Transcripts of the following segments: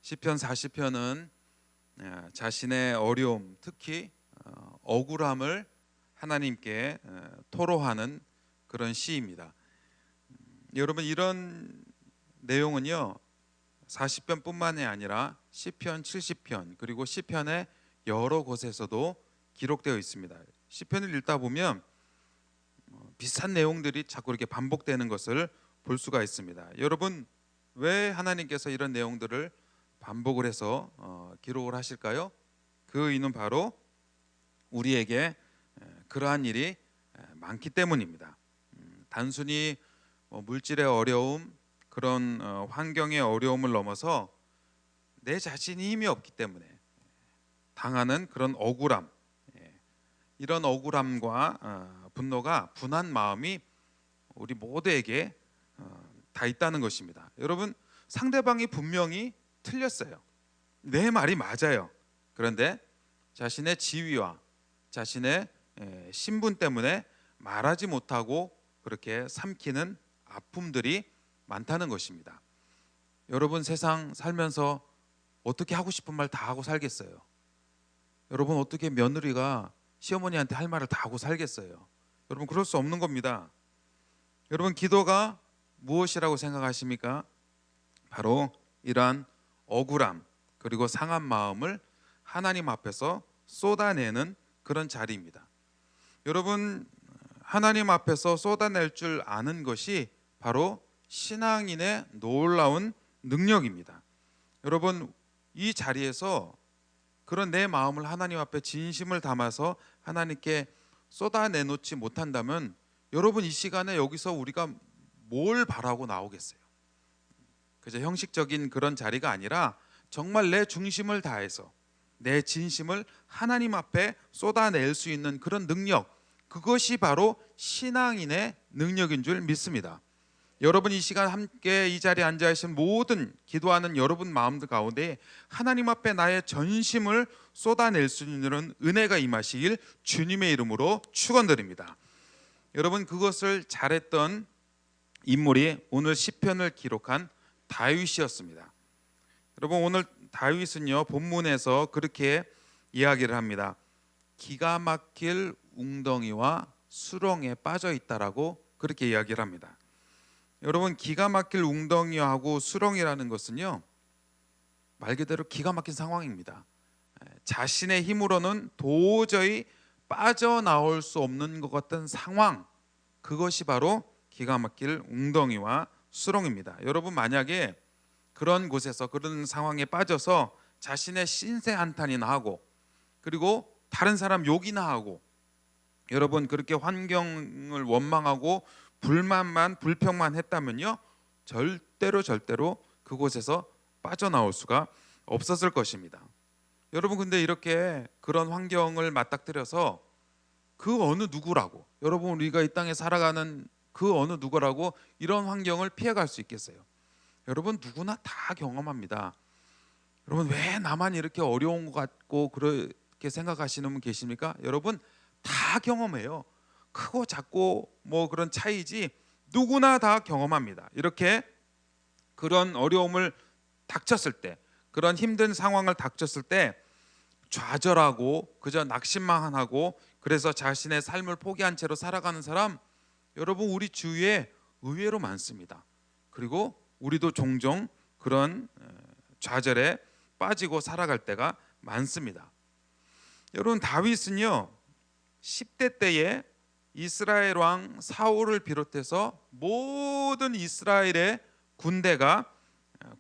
시편 40편은 자신의 어려움, 특히 억울함을 하나님께 토로하는 그런 시입니다. 여러분, 이런 내용은요 40편뿐만이 아니라 시편 70편 그리고 시편의 여러 곳에서도 기록되어 있습니다. 시편을 읽다 보면 비슷한 내용들이 자꾸 이렇게 반복되는 것을 볼 수가 있습니다. 여러분, 왜 하나님께서 이런 내용들을 반복을 해서 기록을 하실까요? 그 이유는 바로 우리에게 그러한 일이 많기 때문입니다. 단순히 물질의 어려움, 그런 환경의 어려움을 넘어서 내 자신이 힘이 없기 때문에 당하는 그런 억울함, 이런 억울함과 분노가 분한 마음이 우리 모두에게 다 있다는 것입니다. 여러분, 상대방이 분명히 틀렸어요. 내 말이 맞아요. 그런데 자신의 지위와 자신의 신분 때문에 말하지 못하고 그렇게 삼키는 아픔들이 많다는 것입니다. 여러분, 세상 살면서 어떻게 하고 싶은 말 다 하고 살겠어요? 여러분, 어떻게 며느리가 시어머니한테 할 말을 다 하고 살겠어요? 여러분, 그럴 수 없는 겁니다. 여러분, 기도가 무엇이라고 생각하십니까? 바로 이러한 억울함 그리고 상한 마음을 하나님 앞에서 쏟아내는 그런 자리입니다. 여러분, 하나님 앞에서 쏟아낼 줄 아는 것이 바로 신앙인의 놀라운 능력입니다. 여러분, 이 자리에서 그런 내 마음을 하나님 앞에 진심을 담아서 하나님께 쏟아내놓지 못한다면 여러분, 이 시간에 여기서 우리가 뭘 바라고 나오겠어요? 그저 형식적인 그런 자리가 아니라 정말 내 중심을 다해서 내 진심을 하나님 앞에 쏟아낼 수 있는 그런 능력, 그것이 바로 신앙인의 능력인 줄 믿습니다. 여러분, 이 시간 함께 이 자리에 앉아 계신 모든 기도하는 여러분 마음들 가운데 하나님 앞에 나의 전심을 쏟아낼 수 있는 은혜가 임하시길 주님의 이름으로 축원드립니다. 여러분, 그것을 잘했던 인물이 오늘 시편을 기록한 다윗이었습니다. 여러분, 오늘 다윗은요 본문에서 그렇게 이야기를 합니다. 기가 막힐 웅덩이와 수렁에 빠져 있다라고 그렇게 이야기를 합니다. 여러분, 기가 막힐 웅덩이하고 수렁이라는 것은요 말 그대로 기가 막힌 상황입니다. 자신의 힘으로는 도저히 빠져나올 수 없는 것 같은 상황, 그것이 바로 기가 막힐 웅덩이와 수렁입니다. 여러분, 만약에 그런 곳에서 그런 상황에 빠져서 자신의 신세 한탄이나 하고 그리고 다른 사람 욕이나 하고 여러분 그렇게 환경을 원망하고 불평만 했다면요 절대로 그곳에서 빠져나올 수가 없었을 것입니다. 여러분, 근데 이렇게 그런 환경을 맞닥뜨려서 그 어느 누구라고, 여러분 우리가 이 땅에 살아가는 그 어느 누구라고 이런 환경을 피해갈 수 있겠어요? 여러분, 누구나 다 경험합니다. 여러분, 왜 나만 이렇게 어려운 것 같고 그렇게 생각하시는 분 계십니까? 여러분, 다 경험해요. 크고 작고 뭐 그런 차이지 누구나 다 경험합니다. 이렇게 그런 어려움을 닥쳤을 때, 그런 힘든 상황을 닥쳤을 때 좌절하고 그저 낙심만 하고 그래서 자신의 삶을 포기한 채로 살아가는 사람, 여러분 우리 주위에 의외로 많습니다. 그리고 우리도 종종 그런 좌절에 빠지고 살아갈 때가 많습니다. 여러분, 다윗은요 10대 때에 이스라엘 왕 사울을 비롯해서 모든 이스라엘의 군대가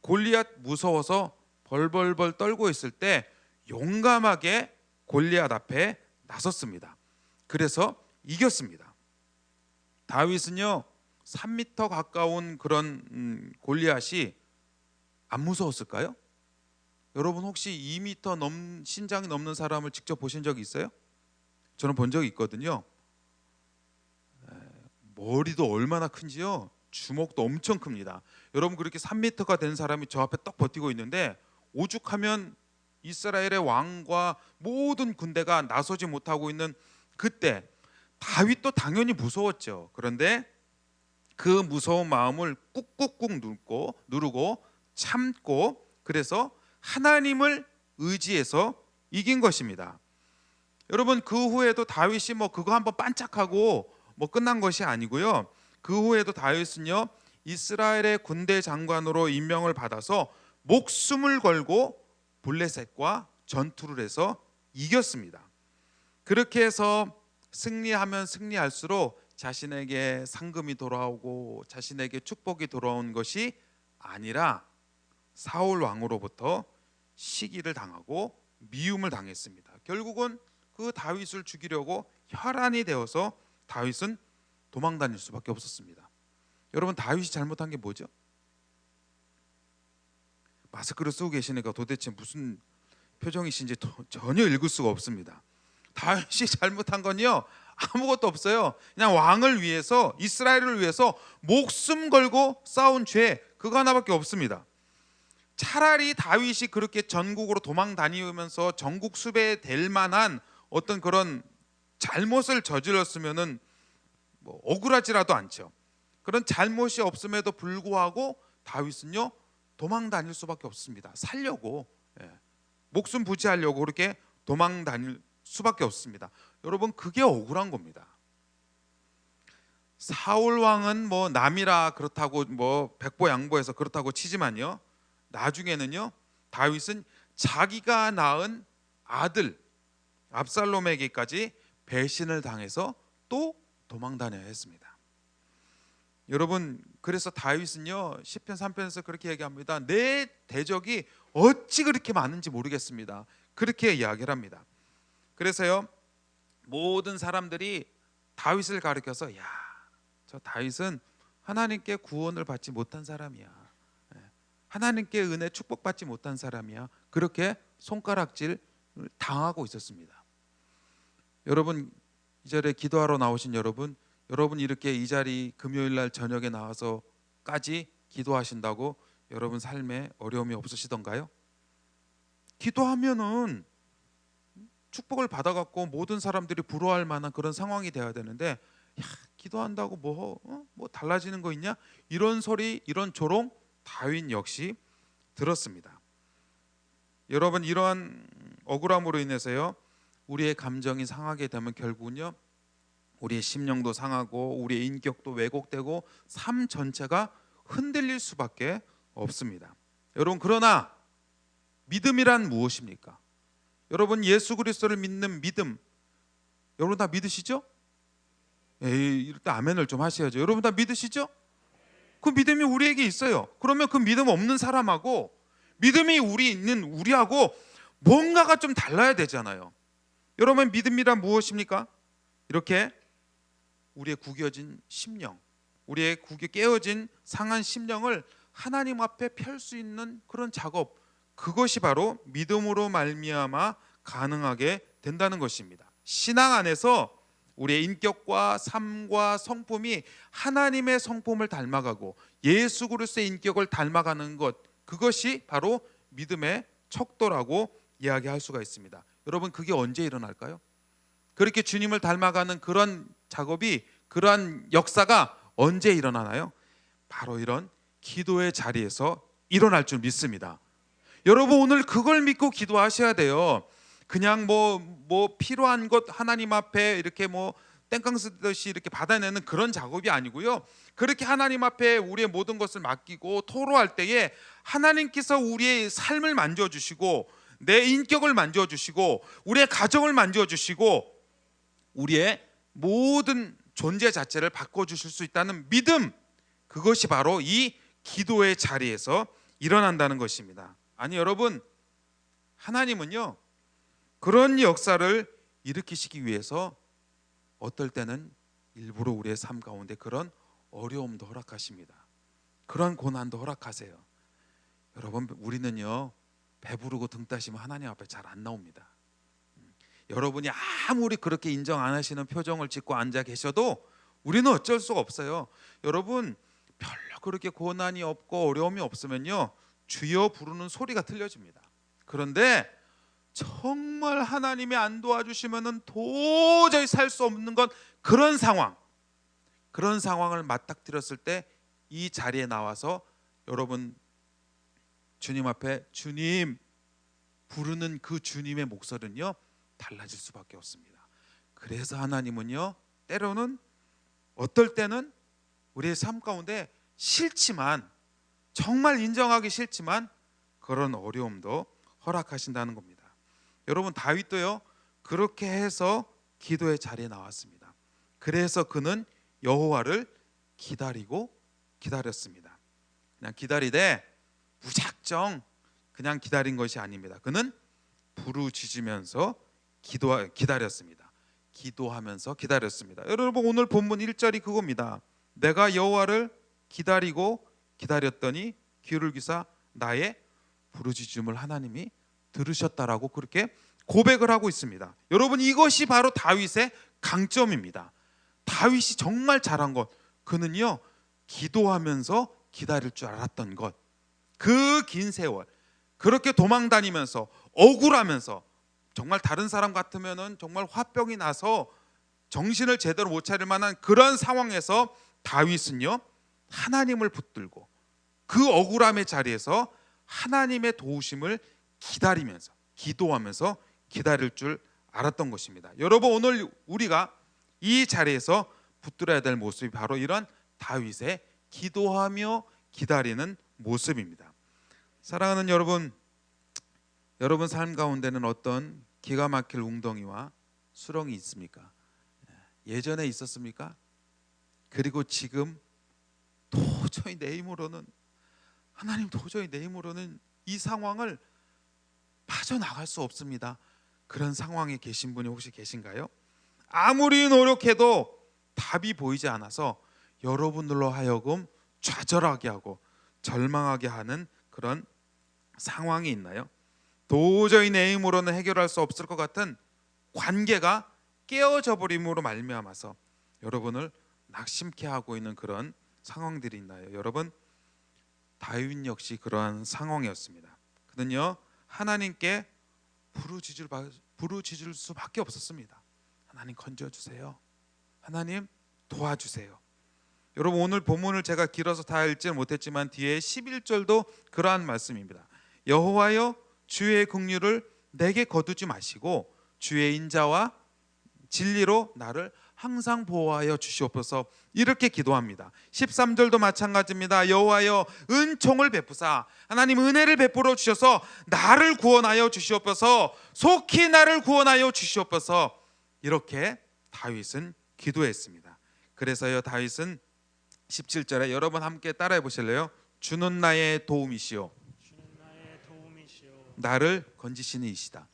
골리앗 무서워서 벌벌벌 떨고 있을 때 용감하게 골리앗 앞에 나섰습니다. 그래서 이겼습니다. 다윗은요 3m 가까운 그런 골리앗이 안 무서웠을까요? 여러분, 혹시 2m 신장이 넘는 사람을 직접 보신 적이 있어요? 저는 본 적이 있거든요. 머리도 얼마나 큰지요? 주먹도 엄청 큽니다. 여러분, 그렇게 3m가 된 사람이 저 앞에 딱 버티고 있는데 오죽하면 이스라엘의 왕과 모든 군대가 나서지 못하고 있는 그때 다윗도 당연히 무서웠죠. 그런데 그 무서운 마음을 꾹꾹꾹 누르고 참고 그래서 하나님을 의지해서 이긴 것입니다. 여러분, 그 후에도 다윗이 그거 한번 반짝하고 끝난 것이 아니고요. 그 후에도 다윗은요, 이스라엘의 군대 장관으로 임명을 받아서 목숨을 걸고 블레셋과 전투를 해서 이겼습니다. 그렇게 해서 승리하면 승리할수록 자신에게 상금이 돌아오고 자신에게 축복이 돌아온 것이 아니라 사울 왕으로부터 시기를 당하고 미움을 당했습니다. 결국은 그 다윗을 죽이려고 혈안이 되어서 다윗은 도망 다닐 수밖에 없었습니다. 여러분, 다윗이 잘못한 게 뭐죠? 마스크를 쓰고 계시니까 도대체 무슨 표정이신지 전혀 읽을 수가 없습니다. 다윗이 잘못한 건요, 아무것도 없어요. 그냥 왕을 위해서, 이스라엘을 위해서 목숨 걸고 싸운 죄, 그거 하나밖에 없습니다. 차라리 다윗이 그렇게 전국으로 도망 다니면서 전국 수배될 만한 어떤 그런 잘못을 저질렀으면은 억울하지라도 않죠. 그런 잘못이 없음에도 불구하고 다윗은요, 도망 다닐 수밖에 없습니다. 살려고, 목숨 부지하려고 그렇게 도망 다닐 수밖에 없습니다. 여러분, 그게 억울한 겁니다. 사울 왕은 남이라 그렇다고 백보양보해서 그렇다고 치지만요, 나중에는요, 다윗은 자기가 낳은 아들 압살롬에게까지 배신을 당해서 또 도망 다녀야 했습니다. 여러분, 그래서 다윗은요, 시편 3편에서 그렇게 얘기합니다. 내 대적이 어찌 그렇게 많은지 모르겠습니다. 그렇게 이야기를 합니다. 그래서요, 모든 사람들이 다윗을 가리켜서, 야, 저 다윗은 하나님께 구원을 받지 못한 사람이야, 하나님께 은혜 축복받지 못한 사람이야, 그렇게 손가락질 당하고 있었습니다. 여러분, 이 자리에 기도하러 나오신 여러분 이렇게 이 자리 금요일 날 저녁에 나와서까지 기도하신다고 여러분 삶에 어려움이 없으시던가요? 기도하면은 축복을 받아갖고 모든 사람들이 부러워할 만한 그런 상황이 돼야 되는데, 야, 기도한다고 뭐 달라지는 거 있냐? 이런 소리, 이런 조롱 다윗 역시 들었습니다. 여러분, 이러한 억울함으로 인해서요, 우리의 감정이 상하게 되면 결국은요, 우리의 심령도 상하고 우리의 인격도 왜곡되고 삶 전체가 흔들릴 수밖에 없습니다. 여러분, 그러나 믿음이란 무엇입니까? 여러분, 예수 그리스도를 믿는 믿음, 여러분 다 믿으시죠? 이럴 때 아멘을 좀 하셔야죠. 여러분 다 믿으시죠? 그 믿음이 우리에게 있어요. 그러면 그 믿음 없는 사람하고 믿음이 있는 우리하고 뭔가가 좀 달라야 되잖아요. 여러분, 믿음이란 무엇입니까? 이렇게 우리의 구겨진 심령, 우리의 깨어진 상한 심령을 하나님 앞에 펼 수 있는 그런 작업, 그것이 바로 믿음으로 말미암아 가능하게 된다는 것입니다. 신앙 안에서 우리의 인격과 삶과 성품이 하나님의 성품을 닮아가고 예수 그리스도의 인격을 닮아가는 것, 그것이 바로 믿음의 척도라고 이야기할 수가 있습니다. 여러분, 그게 언제 일어날까요? 그렇게 주님을 닮아가는 그런 작업이, 그러한 역사가 언제 일어나나요? 바로 이런 기도의 자리에서 일어날 줄 믿습니다. 여러분, 오늘 그걸 믿고 기도하셔야 돼요. 그냥 필요한 것 하나님 앞에 이렇게 땡깡 쓰듯이 이렇게 받아내는 그런 작업이 아니고요. 그렇게 하나님 앞에 우리의 모든 것을 맡기고 토로할 때에 하나님께서 우리의 삶을 만져주시고 내 인격을 만져주시고 우리의 가정을 만져주시고 우리의 모든 존재 자체를 바꿔주실 수 있다는 믿음, 그것이 바로 이 기도의 자리에서 일어난다는 것입니다. 아니, 여러분, 하나님은요, 그런 역사를 일으키시기 위해서 어떨 때는 일부러 우리의 삶 가운데 그런 어려움도 허락하십니다. 그런 고난도 허락하세요. 여러분, 우리는요, 배부르고 등 따시면 하나님 앞에 잘 안 나옵니다. 여러분이 아무리 그렇게 인정 안 하시는 표정을 짓고 앉아 계셔도 우리는 어쩔 수가 없어요. 여러분, 별로 그렇게 고난이 없고 어려움이 없으면요, 주여 부르는 소리가 들려집니다. 그런데 정말 하나님이 안 도와주시면은 도저히 살 수 없는 건 그런 상황을 맞닥뜨렸을 때 이 자리에 나와서 여러분, 주님 앞에, 주님, 부르는 그 주님의 목소리는요 달라질 수밖에 없습니다. 그래서 하나님은요 때로는 어떨 때는 우리의 삶 가운데 싫지만, 정말 인정하기 싫지만 그런 어려움도 허락하신다는 겁니다. 여러분, 다윗도요 그렇게 해서 기도의 자리에 나왔습니다. 그래서 그는 여호와를 기다렸습니다. 그냥 기다리되 무작정 그냥 기다린 것이 아닙니다. 그는 부르짖으면서 기다렸습니다. 기도하면서 기다렸습니다. 여러분, 오늘 본문 1절이 그겁니다. 내가 여호와를 기다렸더니 귀를 기사 나의 부르짖음을 하나님이 들으셨다라고 그렇게 고백을 하고 있습니다. 여러분, 이것이 바로 다윗의 강점입니다. 다윗이 정말 잘한 것, 그는요 기도하면서 기다릴 줄 알았던 것. 그 긴 세월 그렇게 도망다니면서 억울하면서, 정말 다른 사람 같으면은 정말 화병이 나서 정신을 제대로 못 차릴 만한 그런 상황에서 다윗은요 하나님을 붙들고 그 억울함의 자리에서 하나님의 도우심을 기다리면서 기도하면서 기다릴 줄 알았던 것입니다. 여러분, 오늘 우리가 이 자리에서 붙들어야 될 모습이 바로 이런 다윗의 기도하며 기다리는 모습입니다. 사랑하는 여러분, 여러분 삶 가운데는 어떤 기가 막힐 웅덩이와 수렁이 있습니까? 예전에 있었습니까? 그리고 지금 도저히 내 힘으로는, 하나님 도저히 내 힘으로는 이 상황을 빠져나갈 수 없습니다. 그런 상황에 계신 분이 혹시 계신가요? 아무리 노력해도 답이 보이지 않아서 여러분들로 하여금 좌절하게 하고 절망하게 하는 그런 상황이 있나요? 도저히 내 힘으로는 해결할 수 없을 것 같은 관계가 깨어져 버림으로 말미암아서 여러분을 낙심케 하고 있는 그런 상황들이 있나요? 여러분, 다윗 역시 그러한 상황이었습니다. 그는요 하나님께 부르짖을 수밖에 없었습니다. 하나님 건져주세요. 하나님 도와주세요. 여러분, 오늘 본문을 제가 길어서 다 읽지는 못했지만 뒤에 11절도 그러한 말씀입니다. 여호와여 주의 긍휼을 내게 거두지 마시고 주의 인자와 진리로 나를 항상 보호하여 주시옵소서. 이렇게 기도합니다. 13절도 마찬가지입니다. 여호와여 은총을 베푸사 하나님 은혜를 베풀어 주셔서 나를 구원하여 주시옵소서. 속히 나를 구원하여 주시옵소서. 이렇게 다윗은 기도했습니다. 그래서요 다윗은 17절에 여러분 함께 따라해 보실래요? 주는 나의 도움이시오 나를 건지시는 이시다.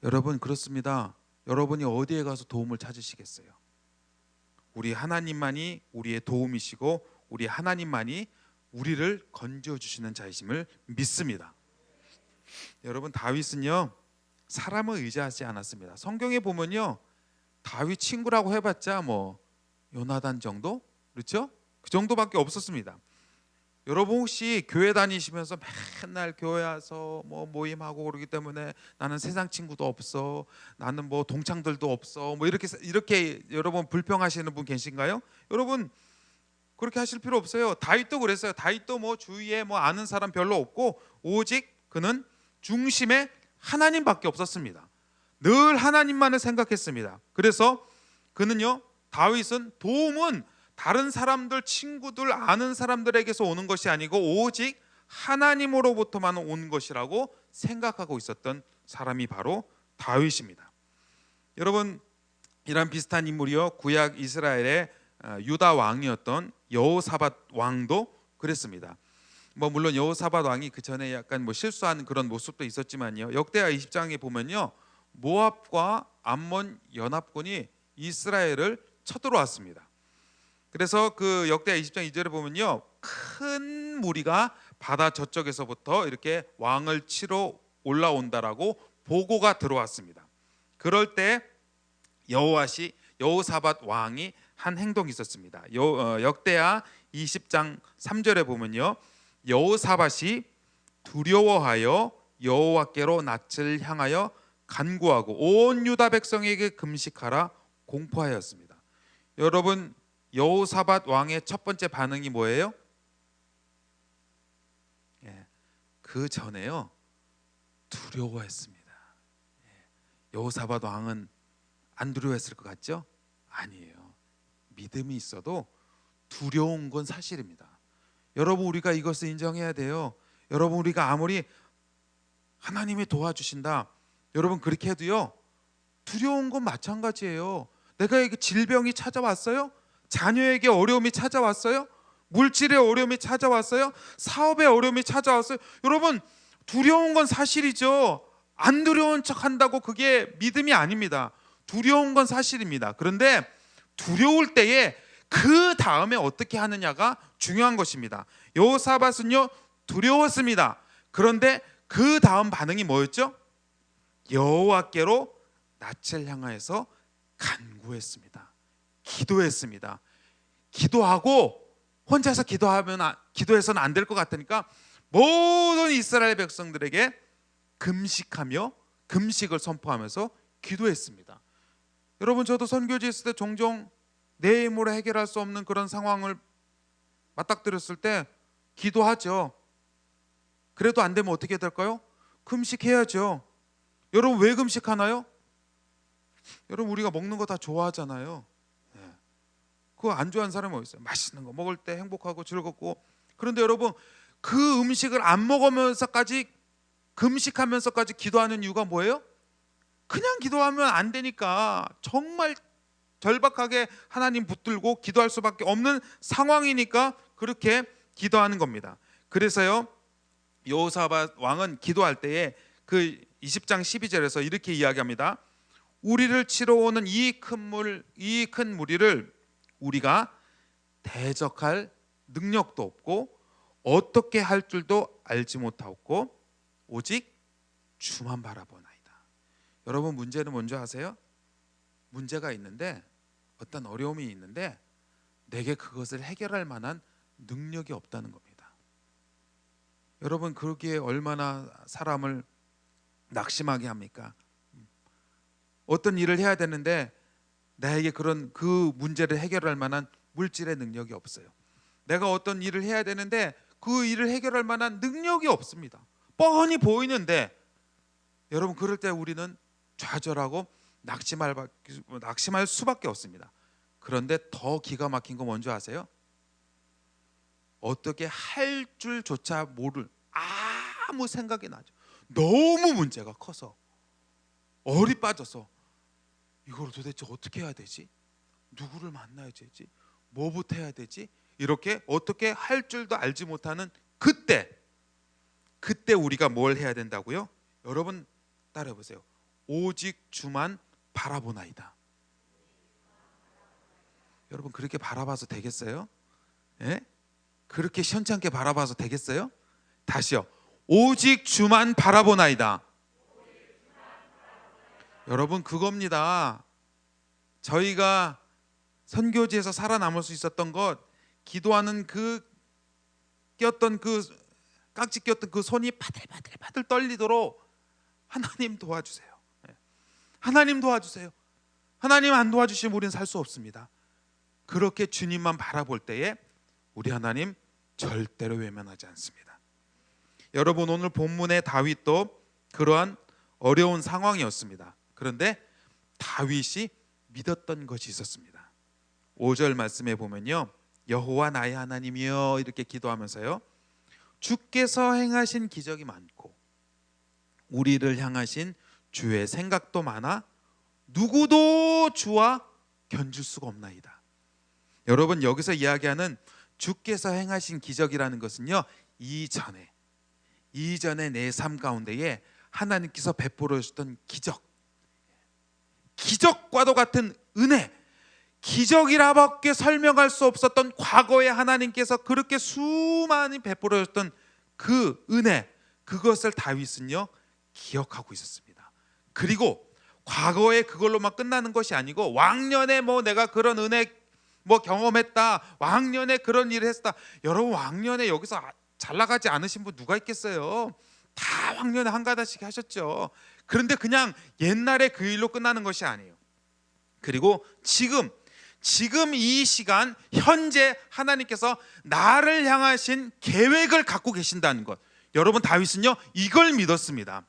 여러분, 그렇습니다. 여러분이 어디에 가서 도움을 찾으시겠어요? 우리 하나님만이 우리의 도움이시고 우리 하나님만이 우리를 건져주시는 자이심을 믿습니다. 여러분, 다윗은요 사람을 의지하지 않았습니다. 성경에 보면요 다윗 친구라고 해봤자 뭐 요나단 정도? 그렇죠? 그 정도밖에 없었습니다. 여러분, 혹시 교회 다니시면서 맨날 교회 와서 뭐 모임하고 그러기 때문에 나는 세상 친구도 없어, 나는 뭐 동창들도 없어, 뭐 이렇게 여러분 불평하시는 분 계신가요? 여러분, 그렇게 하실 필요 없어요. 다윗도 그랬어요. 다윗도 뭐 주위에 뭐 아는 사람 별로 없고 오직 그는 중심에 하나님밖에 없었습니다. 늘 하나님만을 생각했습니다. 그래서 그는요 다윗은 도움은 다른 사람들, 친구들, 아는 사람들에게서 오는 것이 아니고 오직 하나님으로부터만 온 것이라고 생각하고 있었던 사람이 바로 다윗입니다. 여러분, 이런 비슷한 인물이요 구약 이스라엘의 유다 왕이었던 여호사밧 왕도 그랬습니다. 뭐 물론 여호사밧 왕이 그 전에 약간 뭐 실수하는 그런 모습도 있었지만요. 역대하 20장에 보면요 모압과 암몬 연합군이 이스라엘을 쳐들어왔습니다. 그래서 그 역대하 20장 2절에 보면요 큰 무리가 바다 저쪽에서부터 이렇게 왕을 치러 올라온다라고 보고가 들어왔습니다. 그럴 때 여호사밧 왕이 한 행동이 있었습니다. 역대하 20장 3절에 보면요 여호사밧이 두려워하여 여호와께로 낯을 향하여 간구하고 온 유다 백성에게 금식하라 공포하였습니다. 여러분, 여호사밧 왕의 첫 번째 반응이 뭐예요? 그 전에요 두려워했습니다. 여호사밧 왕은 안 두려워했을 것 같죠? 아니에요. 믿음이 있어도 두려운 건 사실입니다. 여러분, 우리가 이것을 인정해야 돼요. 여러분, 우리가 아무리 하나님이 도와주신다, 여러분 그렇게 해도요 두려운 건 마찬가지예요. 내가 이게 질병이 찾아왔어요? 자녀에게 어려움이 찾아왔어요? 물질의 어려움이 찾아왔어요? 사업의 어려움이 찾아왔어요? 여러분, 두려운 건 사실이죠. 안 두려운 척 한다고 그게 믿음이 아닙니다. 두려운 건 사실입니다. 그런데 두려울 때에 그 다음에 어떻게 하느냐가 중요한 것입니다. 여호사밧은요 두려웠습니다. 그런데 그 다음 반응이 뭐였죠? 여호와께로 낯을 향하여서 간구했습니다. 기도했습니다. 기도하고 혼자서 기도해서는 안 될 것 같으니까 모든 이스라엘 백성들에게 금식을 선포하면서 기도했습니다. 여러분, 저도 선교지 있을 때 종종 내 힘으로 해결할 수 없는 그런 상황을 맞닥뜨렸을 때 기도하죠. 그래도 안 되면 어떻게 될까요? 금식해야죠. 여러분, 왜 금식하나요? 여러분, 우리가 먹는 거 다 좋아하잖아요. 그거 안 좋아하는 사람이 어디 있어요? 맛있는 거 먹을 때 행복하고 즐겁고. 그런데 여러분, 그 음식을 안 먹으면서까지 금식하면서까지 기도하는 이유가 뭐예요? 그냥 기도하면 안 되니까, 정말 절박하게 하나님 붙들고 기도할 수밖에 없는 상황이니까 그렇게 기도하는 겁니다. 그래서요 여호사밧 왕은 기도할 때에 그 20장 12절에서 이렇게 이야기합니다. 우리를 치러 오는 이 큰 무리를 우리가 대적할 능력도 없고 어떻게 할 줄도 알지 못하고 오직 주만 바라보나이다. 여러분, 문제는 뭔지 아세요? 문제가 있는데, 어떤 어려움이 있는데 내게 그것을 해결할 만한 능력이 없다는 겁니다. 여러분, 그러기에 얼마나 사람을 낙심하게 합니까? 어떤 일을 해야 되는데 나에게 그런 그 문제를 해결할 만한 물질의 능력이 없어요. 내가 어떤 일을 해야 되는데 그 일을 해결할 만한 능력이 없습니다. 뻔히 보이는데, 여러분, 그럴 때 우리는 좌절하고 낙심할 수밖에 없습니다. 그런데 더 기가 막힌 거 뭔지 아세요? 어떻게 할 줄조차 모를, 아무 생각이 나죠. 너무 문제가 커서 얼이 빠져서 이걸 도대체 어떻게 해야 되지? 누구를 만나야 되지? 뭐부터 해야 되지? 이렇게 어떻게 할 줄도 알지 못하는 그때 우리가 뭘 해야 된다고요? 여러분, 따라해 보세요. 오직 주만 바라보나이다. 여러분, 그렇게 바라봐서 되겠어요? 예? 그렇게 시원찮게 바라봐서 되겠어요? 다시요. 오직 주만 바라보나이다. 여러분, 그겁니다. 저희가 선교지에서 살아남을 수 있었던 것, 기도하는 깍지 꼈던 그 손이 바들바들 떨리도록 하나님 도와주세요. 하나님 도와주세요. 하나님 안 도와주시면 우리는 살 수 없습니다. 그렇게 주님만 바라볼 때에 우리 하나님 절대로 외면하지 않습니다. 여러분, 오늘 본문의 다윗도 그러한 어려운 상황이었습니다. 그런데 다윗이 믿었던 것이 있었습니다. 5절 말씀에 보면요, 여호와 나의 하나님이여 이렇게 기도하면서요, 주께서 행하신 기적이 많고 우리를 향하신 주의 생각도 많아 누구도 주와 견줄 수가 없나이다. 여러분, 여기서 이야기하는 주께서 행하신 기적이라는 것은요, 이전에 내 삶 가운데에 하나님께서 베풀어 주셨던 기적과도 같은 은혜, 기적이라밖에 설명할 수 없었던 과거에 하나님께서 그렇게 수많이 베풀어 주셨던 그 은혜, 그것을 다윗은요 기억하고 있었습니다. 그리고 과거에 그걸로만 끝나는 것이 아니고 왕년에 내가 그런 은혜 경험했다, 왕년에 그런 일을 했다. 여러분, 왕년에 여기서 잘 나가지 않으신 분 누가 있겠어요? 다 왕년에 한 가닥씩 하셨죠. 그런데 그냥 옛날에 그 일로 끝나는 것이 아니에요. 그리고 지금 이 시간 현재 하나님께서 나를 향하신 계획을 갖고 계신다는 것, 여러분, 다윗은요 이걸 믿었습니다.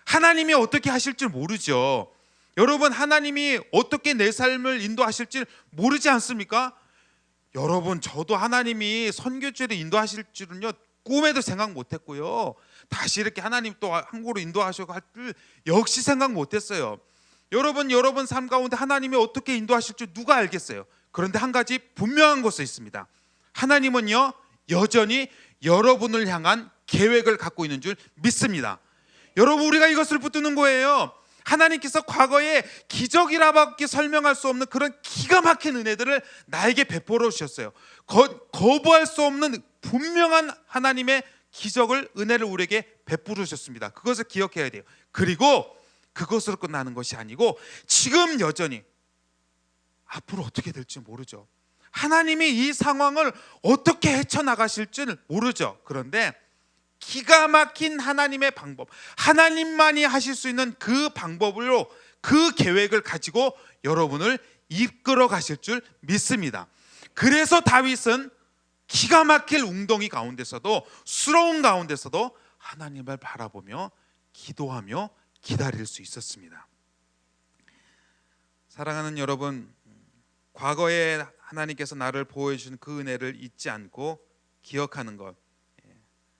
하나님이 어떻게 하실 줄 모르죠. 여러분, 하나님이 어떻게 내 삶을 인도하실지 모르지 않습니까? 여러분, 저도 하나님이 선교지를 인도하실 줄은요 꿈에도 생각 못했고요. 다시 이렇게 하나님 또 한국으로 인도하시고 할 줄 역시 생각 못했어요. 여러분 삶 가운데 하나님이 어떻게 인도하실 줄 누가 알겠어요? 그런데 한 가지 분명한 것이 있습니다. 하나님은요 여전히 여러분을 향한 계획을 갖고 있는 줄 믿습니다. 여러분, 우리가 이것을 붙드는 거예요. 하나님께서 과거에 기적이라밖에 설명할 수 없는 그런 기가 막힌 은혜들을 나에게 베풀어 주셨어요. 거부할 수 없는 분명한 하나님의 기적을, 은혜를 우리에게 베풀어 주셨습니다. 그것을 기억해야 돼요. 그리고 그것으로 끝나는 것이 아니고 지금 여전히 앞으로 어떻게 될지 모르죠. 하나님이 이 상황을 어떻게 헤쳐나가실지는 모르죠. 그런데 기가 막힌 하나님의 방법, 하나님만이 하실 수 있는 그 방법으로 그 계획을 가지고 여러분을 이끌어 가실 줄 믿습니다. 그래서 다윗은 기가 막힐 웅덩이 가운데서도, 수렁 가운데서도 하나님을 바라보며 기도하며 기다릴 수 있었습니다. 사랑하는 여러분, 과거에 하나님께서 나를 보호해 주신 그 은혜를 잊지 않고 기억하는 것,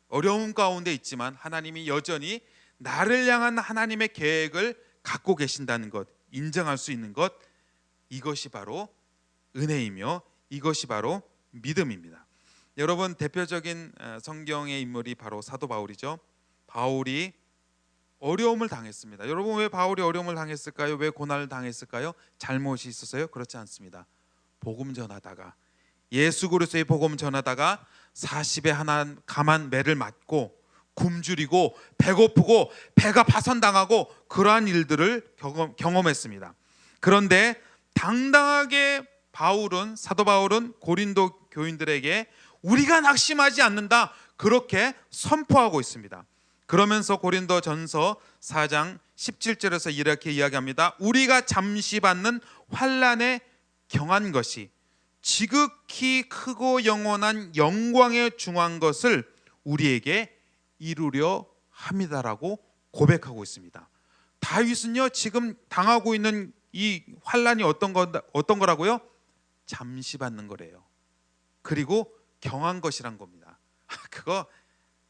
어려움 가운데 있지만 하나님이 여전히 나를 향한 하나님의 계획을 갖고 계신다는 것, 인정할 수 있는 것, 이것이 바로 은혜이며 이것이 바로 믿음입니다. 여러분, 대표적인 성경의 인물이 바로 사도 바울이죠. 바울이 어려움을 당했습니다. 여러분, 왜 바울이 어려움을 당했을까요? 왜 고난을 당했을까요? 잘못이 있었어요? 그렇지 않습니다. 복음 전하다가, 예수 그리스도의 복음 전하다가 40에 하나 감한 매를 맞고 굶주리고 배고프고 배가 파선당하고 그러한 일들을 경험했습니다. 그런데 당당하게 사도 바울은 고린도 교인들에게 우리가 낙심하지 않는다, 그렇게 선포하고 있습니다. 그러면서 고린도 전서 4장 17절에서 이렇게 이야기합니다. 우리가 잠시 받는 환난에 경한 것이 지극히 크고 영원한 영광에 중한 것을 우리에게 이루려 합니다라고 고백하고 있습니다. 다윗은요 지금 당하고 있는 이 환난이 어떤 거라고요? 잠시 받는 거래요. 그리고 경한 것이란 겁니다. 그거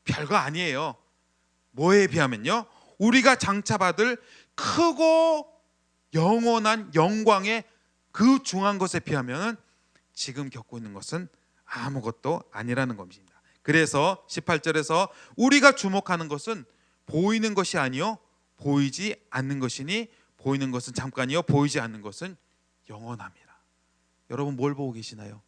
별거 아니에요. 뭐에 비하면요, 우리가 장차 받을 크고 영원한 영광의 그 중한 것에 비하면 지금 겪고 있는 것은 아무것도 아니라는 것입니다. 그래서 18절에서 우리가 주목하는 것은 보이는 것이 아니요 보이지 않는 것이니 보이는 것은 잠깐이요 보이지 않는 것은 영원합니다. 여러분, 뭘 보고 계시나요?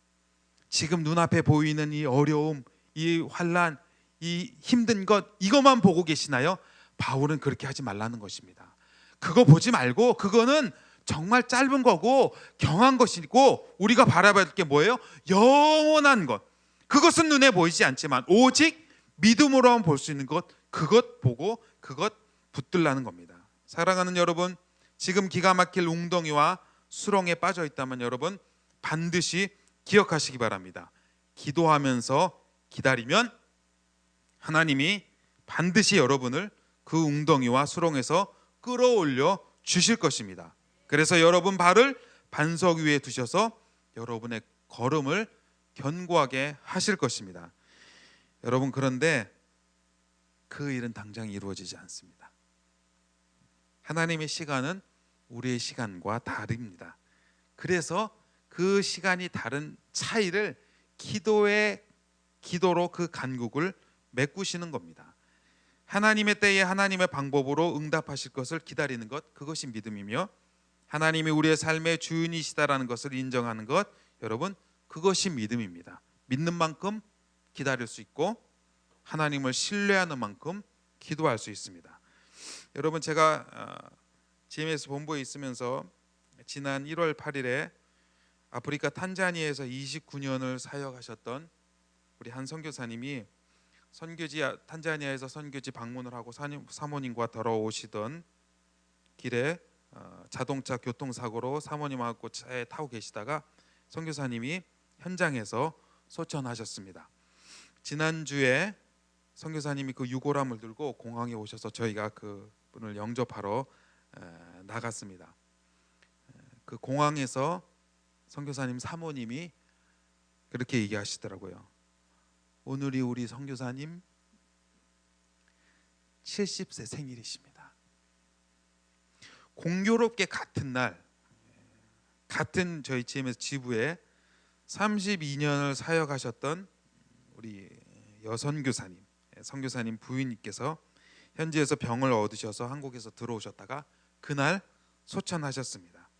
지금 눈앞에 보이는 이 어려움, 이 환난, 이 힘든 것, 이것만 보고 계시나요? 바울은 그렇게 하지 말라는 것입니다. 그거 보지 말고 그거는 정말 짧은 거고 경한 것이고 우리가 바라봐야 할 게 뭐예요? 영원한 것. 그것은 눈에 보이지 않지만 오직 믿음으로만 볼 수 있는 것, 그것 보고 그것 붙들라는 겁니다. 사랑하는 여러분, 지금 기가 막힐 웅덩이와 수렁에 빠져 있다면 여러분 반드시 기억하시기 바랍니다. 기도하면서 기다리면 하나님이 반드시 여러분을 그 웅덩이와 수렁에서 끌어올려 주실 것입니다. 그래서 여러분 발을 반석 위에 두셔서 여러분의 걸음을 견고하게 하실 것입니다. 여러분, 그런데 그 일은 당장 이루어지지 않습니다. 하나님의 시간은 우리의 시간과 다릅니다. 그래서 그 시간이 다른 차이를 기도로 그 간국을 메꾸시는 겁니다. 하나님의 때에 하나님의 방법으로 응답하실 것을 기다리는 것, 그것이 믿음이며 하나님이 우리의 삶의 주인이시다라는 것을 인정하는 것, 여러분 그것이 믿음입니다. 믿는 만큼 기다릴 수 있고 하나님을 신뢰하는 만큼 기도할 수 있습니다. 여러분, 제가 GMS 본부에 있으면서 지난 1월 8일에 아프리카 탄자니아에서 29년을 사역하셨던 우리 한 선교사님이 탄자니아에서 선교지 방문을 하고 사모님과 돌아오시던 길에 자동차 교통사고로 사모님하고 차에 타고 계시다가 선교사님이 현장에서 소천하셨습니다. 지난주에 선교사님이 그 유골함을 들고 공항에 오셔서 저희가 그 분을 영접하러 나갔습니다. 그 공항에서 선교사님 사모님이 그렇게 얘기하시더라고요. 오늘이 우리 선교사님 70세 생일이십니다. 공교롭게 같은 날 같은 저희 GMS 지부에 32년을 사역하셨던 우리 여선교사님, 선교사님 부인님께서 현지에서 병을 얻으셔서 한국에서 들어오셨다가 그날 소천하셨습니다.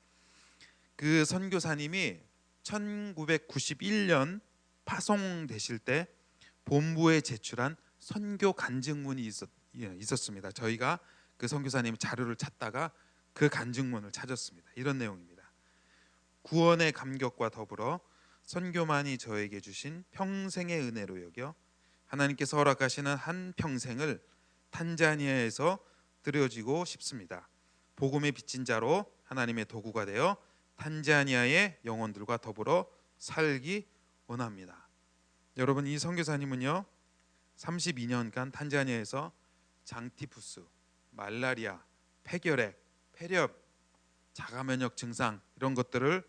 그 선교사님이 1991년 파송되실 때 본부에 제출한 선교 간증문이 있었습니다. 저희가 그 선교사님 자료를 찾다가 그 간증문을 찾았습니다. 이런 내용입니다. 구원의 감격과 더불어 선교만이 저에게 주신 평생의 은혜로 여겨 하나님께서 허락하시는 한 평생을 탄자니아에서 드려지고 싶습니다. 복음의 빚진 자로 하나님의 도구가 되어 탄자니아의 영혼들과 더불어 살기 원합니다. 여러분, 이 선교사님은요 32년간 탄자니아에서 장티푸스, 말라리아, 폐결핵, 폐렴, 자가면역 증상 이런 것들을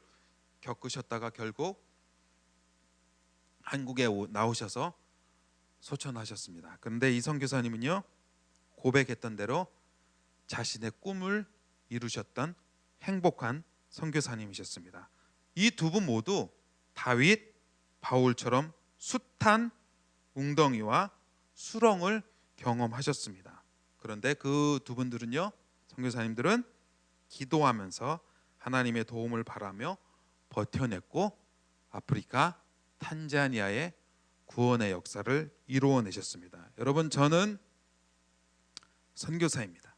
겪으셨다가 결국 한국에 나오셔서 소천하셨습니다. 그런데 이 선교사님은요 고백했던 대로 자신의 꿈을 이루셨던 행복한 선교사님이셨습니다. 이 두 분 모두 다윗, 바울처럼 숱한 웅덩이와 수렁을 경험하셨습니다. 그런데 그 두 분들은요, 선교사님들은 기도하면서 하나님의 도움을 바라며 버텨냈고 아프리카 탄자니아의 구원의 역사를 이루어내셨습니다. 여러분, 저는 선교사입니다.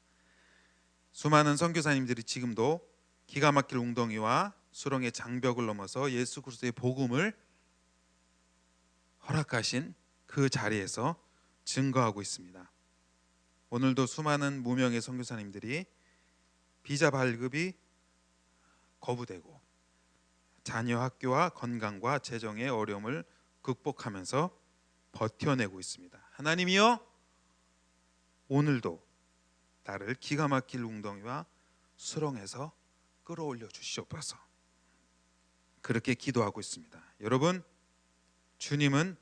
수많은 선교사님들이 지금도 기가 막힐 웅덩이와 수렁의 장벽을 넘어서 예수 그리스도의 복음을 허락하신 그 자리에서 증거하고 있습니다. 오늘도 수많은 무명의 선교사님들이 비자 발급이 거부되고 자녀 학교와 건강과 재정의 어려움을 극복하면서 버텨내고 있습니다. 하나님이여, 오늘도 나를 기가 막힐 웅덩이와 수렁에서 끌어올려 주시옵소서. 그렇게 기도하고 있습니다. 여러분, 주님은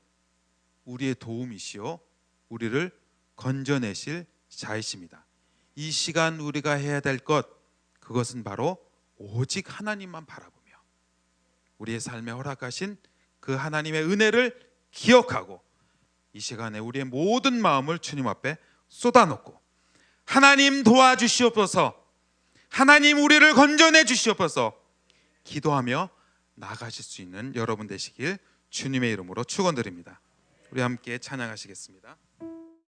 우리의 도움이시오 우리를 건져내실 자이십니다. 이 시간 우리가 해야 될 것, 그것은 바로 오직 하나님만 바라보며 우리의 삶에 허락하신 그 하나님의 은혜를 기억하고 이 시간에 우리의 모든 마음을 주님 앞에 쏟아놓고 하나님 도와주시옵소서, 하나님 우리를 건져내 주시옵소서 기도하며 나가실 수 있는 여러분 되시길 주님의 이름으로 축원드립니다. 우리 함께 찬양하시겠습니다.